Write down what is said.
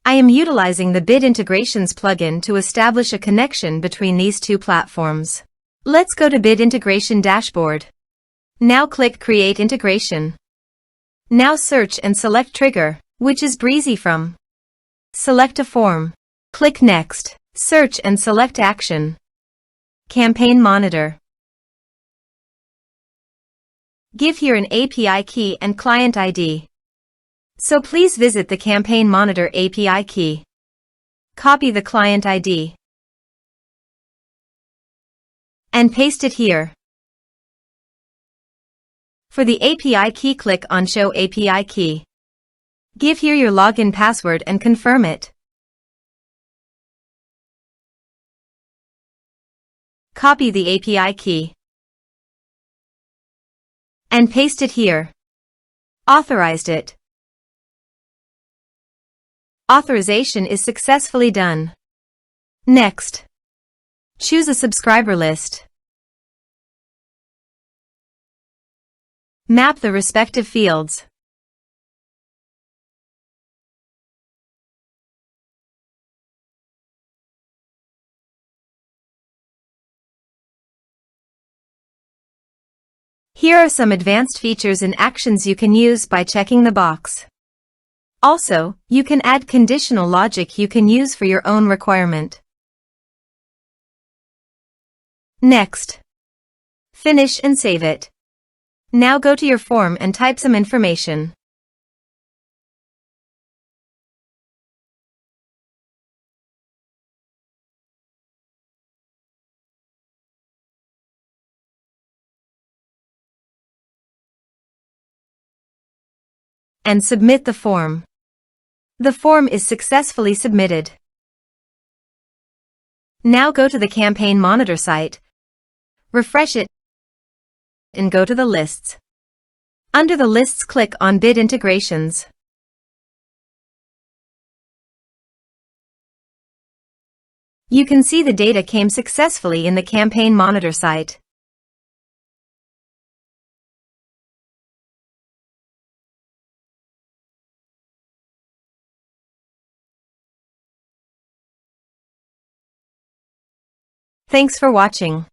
I am utilizing the Bid Integrations plugin to establish a connection between these two platforms. Let's go to Bid Integration Dashboard. Now click Create Integration. Now search and select Trigger, which is Brizy Form. Select a form. Click Next. Search and select Action. Campaign Monitor. Give here an API key and client ID. So please visit the Campaign Monitor API key. Copy the client ID and paste it here. For the API key, click on Show API Key. Give here your login password and confirm it. Copy the API key and paste it here. Authorized it. Authorization is successfully done. Next, choose a subscriber list. Map the respective fields. Here are some advanced features and actions you can use by checking the box. Also, you can add conditional logic you can use for your own requirement. Next, finish and save it. Now go to your form and type some information. And submit the form. The form is successfully submitted. Now go to the Campaign Monitor site, refresh it, and go to the lists. Under the lists, click on Bid Integrations. You can see the data came successfully in the Campaign Monitor site. Thanks for watching.